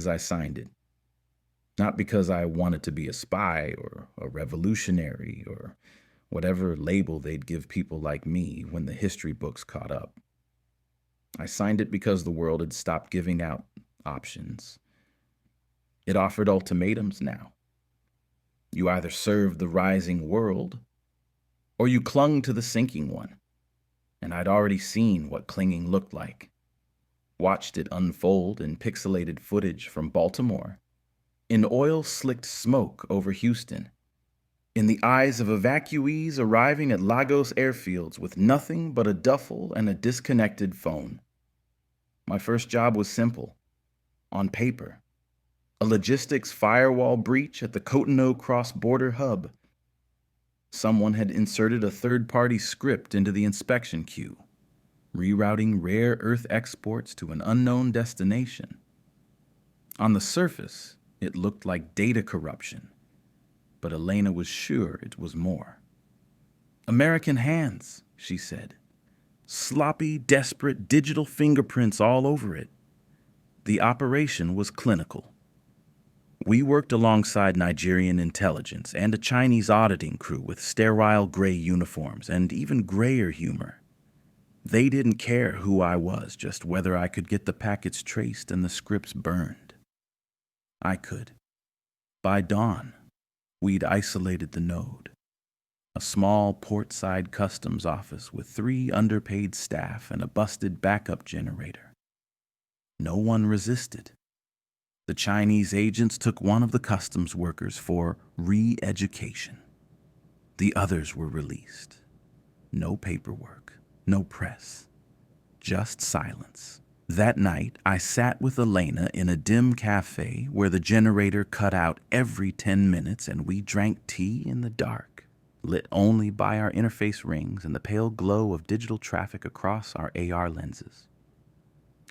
As I signed it. Not because I wanted to be a spy or a revolutionary or whatever label they'd give people like me when the history books caught up. I signed it because the world had stopped giving out options. It offered ultimatums now. You either served the rising world or you clung to the sinking one. And I'd already seen what clinging looked like. Watched it unfold in pixelated footage from Baltimore, in oil-slicked smoke over Houston, in the eyes of evacuees arriving at Lagos airfields with nothing but a duffel and a disconnected phone. My first job was simple, on paper. A logistics firewall breach at the Cotonou cross-border hub. Someone had inserted a third-party script into the inspection queue, rerouting rare earth exports to an unknown destination. On the surface, it looked like data corruption, but Elena was sure it was more. American hands, she said. Sloppy, desperate digital fingerprints all over it. The operation was clinical. We worked alongside Nigerian intelligence and a Chinese auditing crew with sterile gray uniforms and even grayer humor. They didn't care who I was, just whether I could get the packets traced and the scripts burned. I could. By dawn, we'd isolated the node. A small port-side customs office with 3 underpaid staff and a busted backup generator. No one resisted. The Chinese agents took one of the customs workers for re-education. The others were released. No paperwork, no press, just silence. That night, I sat with Elena in a dim cafe where the generator cut out every 10 minutes and we drank tea in the dark, lit only by our interface rings and the pale glow of digital traffic across our AR lenses.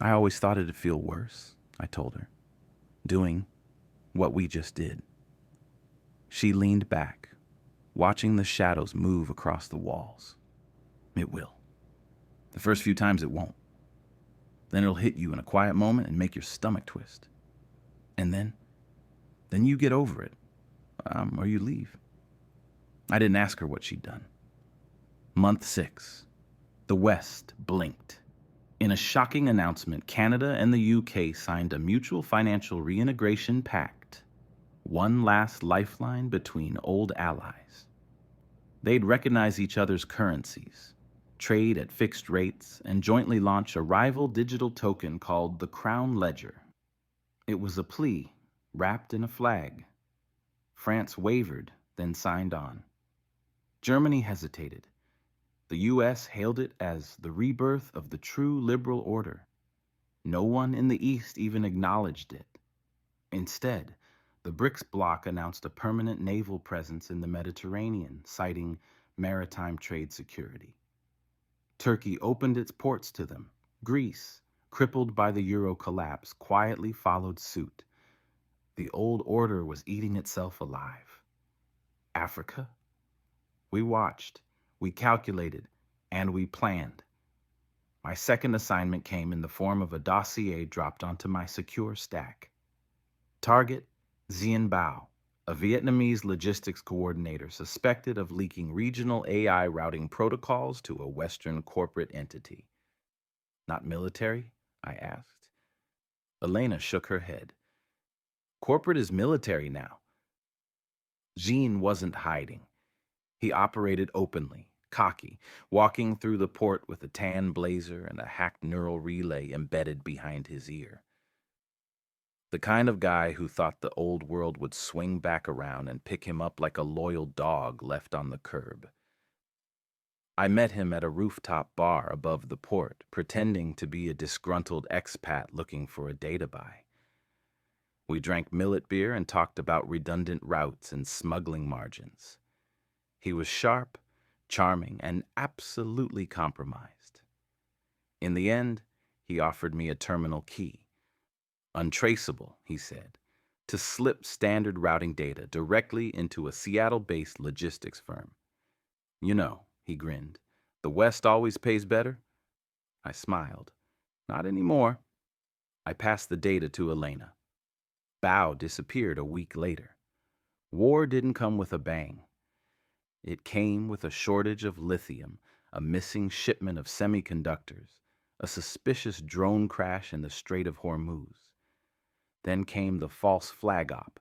I always thought it'd feel worse, I told her, doing what we just did. She leaned back, watching the shadows move across the walls. It will. The first few times it won't. Then it'll hit you in a quiet moment and make your stomach twist. And then you get over it, or you leave. I didn't ask her what she'd done. Month 6. The West blinked. In a shocking announcement, Canada and the UK signed a mutual financial reintegration pact, one last lifeline between old allies. They'd recognize each other's currencies, trade at fixed rates, and jointly launch a rival digital token called the Crown Ledger. It was a plea, wrapped in a flag. France wavered, then signed on. Germany hesitated. The U.S. hailed it as the rebirth of the true liberal order. No one in the East even acknowledged it. Instead, the BRICS bloc announced a permanent naval presence in the Mediterranean, citing maritime trade security. Turkey opened its ports to them. Greece, crippled by the euro collapse, quietly followed suit. The old order was eating itself alive. Africa? We watched, we calculated, and we planned. My second assignment came in the form of a dossier dropped onto my secure stack. Target, Zien Bao, a Vietnamese logistics coordinator suspected of leaking regional AI routing protocols to a Western corporate entity. Not military? I asked. Elena shook her head. Corporate is military now. Jean wasn't hiding. He operated openly, cocky, walking through the port with a tan blazer and a hacked neural relay embedded behind his ear. The kind of guy who thought the old world would swing back around and pick him up like a loyal dog left on the curb. I met him at a rooftop bar above the port, pretending to be a disgruntled expat looking for a data buy. We drank millet beer and talked about redundant routes and smuggling margins. He was sharp, charming, and absolutely compromised. In the end, he offered me a terminal key. Untraceable, he said, to slip standard routing data directly into a Seattle-based logistics firm. You know, he grinned, the West always pays better? I smiled. Not anymore. I passed the data to Elena. vow disappeared a week later. War didn't come with a bang. It came with a shortage of lithium, a missing shipment of semiconductors, a suspicious drone crash in the Strait of Hormuz. Then came the false flag op,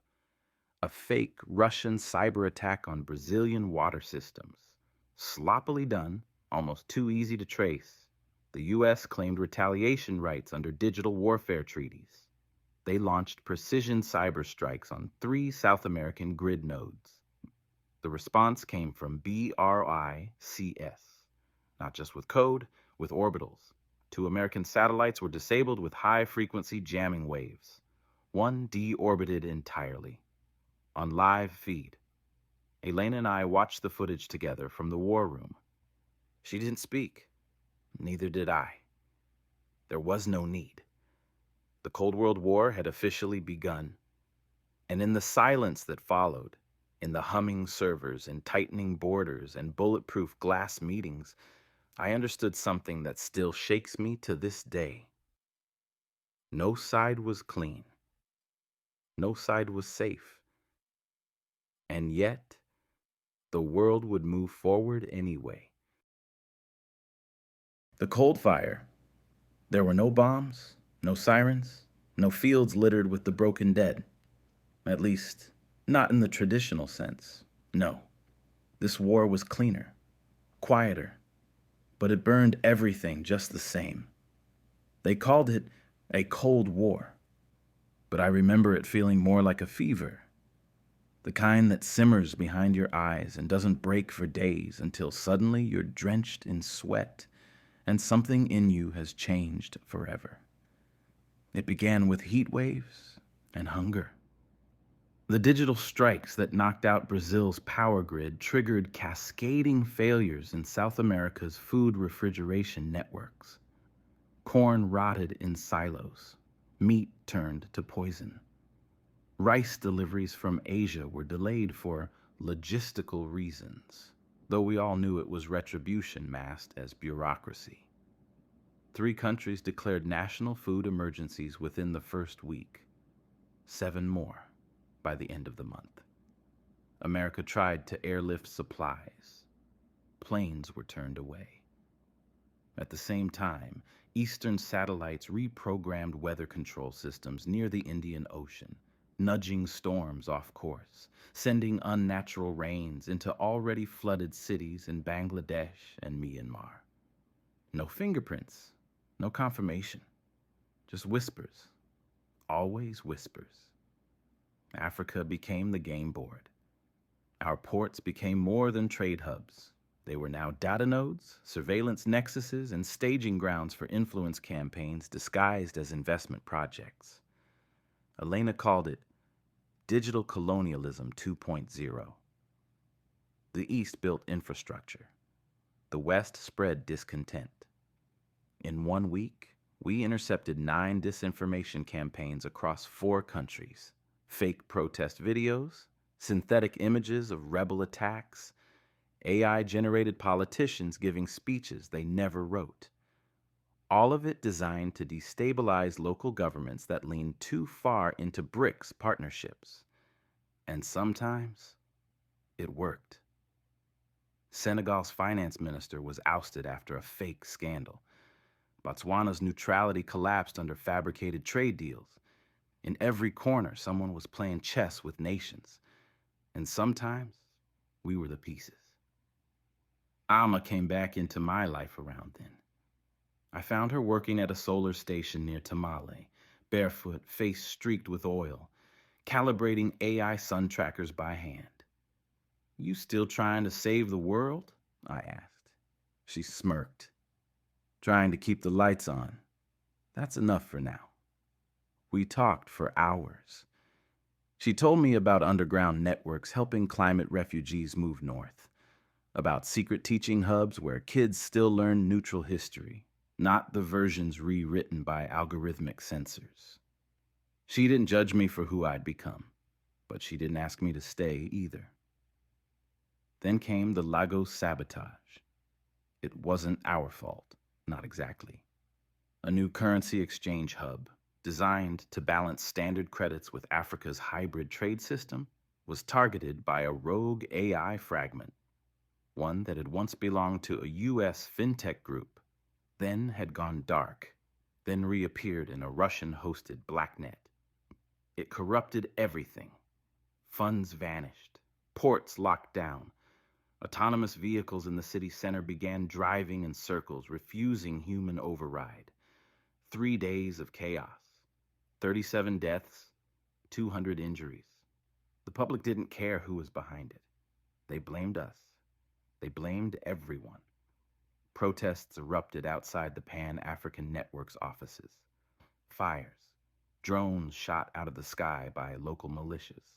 a fake Russian cyber attack on Brazilian water systems. Sloppily done, almost too easy to trace. The U.S. claimed retaliation rights under digital warfare treaties. They launched precision cyber strikes on 3 South American grid nodes. The response came from BRICS, not just with code, with orbitals. 2 American satellites were disabled with high-frequency jamming waves. One deorbited entirely. On live feed, Elena and I watched the footage together from the war room. She didn't speak. Neither did I. There was no need. The Cold World War had officially begun. And in the silence that followed, in the humming servers and tightening borders and bulletproof glass meetings, I understood something that still shakes me to this day. No side was clean. No side was safe. And yet, the world would move forward anyway. The Cold Fire. There were no bombs, no sirens, no fields littered with the broken dead. At least, not in the traditional sense. No. This war was cleaner, quieter, but it burned everything just the same. They called it a Cold War, but I remember it feeling more like a fever, the kind that simmers behind your eyes and doesn't break for days until suddenly you're drenched in sweat and something in you has changed forever. It began with heat waves and hunger. The digital strikes that knocked out Brazil's power grid triggered cascading failures in South America's food refrigeration networks. Corn rotted in silos. Meat turned to poison. Rice deliveries from Asia were delayed for logistical reasons, though we all knew it was retribution masked as bureaucracy. 3 countries declared national food emergencies within the first week. 7 more by the end of the month. America tried to airlift supplies. Planes were turned away. At the same time, Eastern satellites reprogrammed weather control systems near the Indian Ocean, nudging storms off course, sending unnatural rains into already flooded cities in Bangladesh and Myanmar. No fingerprints, no confirmation, just whispers, always whispers. Africa became the game board. Our ports became more than trade hubs. They were now data nodes, surveillance nexuses, and staging grounds for influence campaigns disguised as investment projects. Elena called it Digital Colonialism 2.0. The East built infrastructure. The West spread discontent. In 1 week, we intercepted 9 disinformation campaigns across 4 countries. Fake protest videos, synthetic images of rebel attacks, AI-generated politicians giving speeches they never wrote. All of it designed to destabilize local governments that leaned too far into BRICS partnerships. And sometimes, it worked. Senegal's finance minister was ousted after a fake scandal. Botswana's neutrality collapsed under fabricated trade deals. In every corner, someone was playing chess with nations. And sometimes, we were the pieces. Alma came back into my life around then. I found her working at a solar station near Tamale, barefoot, face streaked with oil, calibrating AI sun trackers by hand. "You still trying to save the world?" I asked. She smirked. "Trying to keep the lights on. That's enough for now." We talked for hours. She told me about underground networks helping climate refugees move north, about secret teaching hubs where kids still learn neutral history, not the versions rewritten by algorithmic censors. She didn't judge me for who I'd become, but she didn't ask me to stay either. Then came the Lagos sabotage. It wasn't our fault, not exactly. A new currency exchange hub, designed to balance standard credits with Africa's hybrid trade system, was targeted by a rogue AI fragment, one that had once belonged to a U.S. fintech group, then had gone dark, then reappeared in a Russian-hosted blacknet. It corrupted everything. Funds vanished, ports locked down, autonomous vehicles in the city center began driving in circles, refusing human override. 3 days of chaos, 37 deaths, 200 injuries. The public didn't care who was behind it. They blamed us. They blamed everyone. Protests erupted outside the Pan-African Network's offices. Fires, drones shot out of the sky by local militias.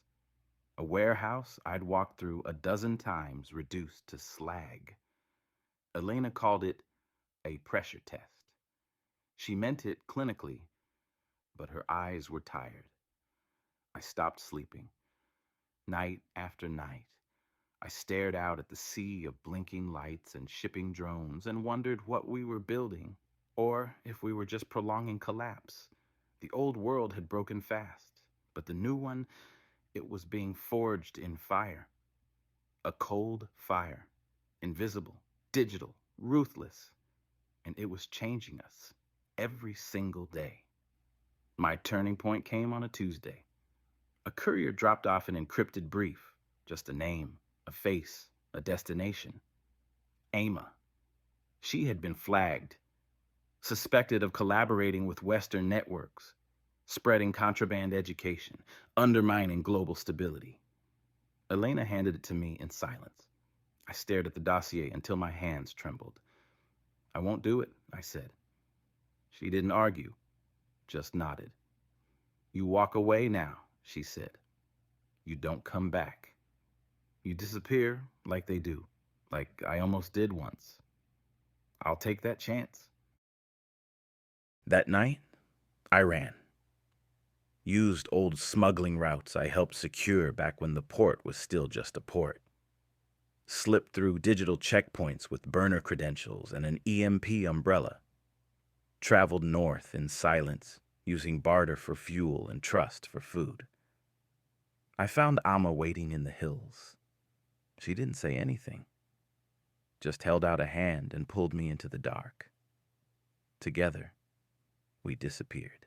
A warehouse I'd walked through a dozen times reduced to slag. Elena called it a pressure test. She meant it clinically, but her eyes were tired. I stopped sleeping. Night after night, I stared out at the sea of blinking lights and shipping drones and wondered what we were building, or if we were just prolonging collapse. The old world had broken fast, but the new one, it was being forged in fire. A cold fire, invisible, digital, ruthless, and it was changing us every single day. My turning point came on a Tuesday. A courier dropped off an encrypted brief, just a name, a face, a destination. Ama. She had been flagged, suspected of collaborating with Western networks, spreading contraband education, undermining global stability. Elena handed it to me in silence. I stared at the dossier until my hands trembled. I won't do it, I said. She didn't argue, just nodded. You walk away now, she said. You don't come back. You disappear like they do, like I almost did once. I'll take that chance. That night, I ran. Used old smuggling routes I helped secure back when the port was still just a port. Slipped through digital checkpoints with burner credentials and an EMP umbrella. Traveled north in silence, using barter for fuel and trust for food. I found Amma waiting in the hills. She didn't say anything, just held out a hand and pulled me into the dark. Together, we disappeared.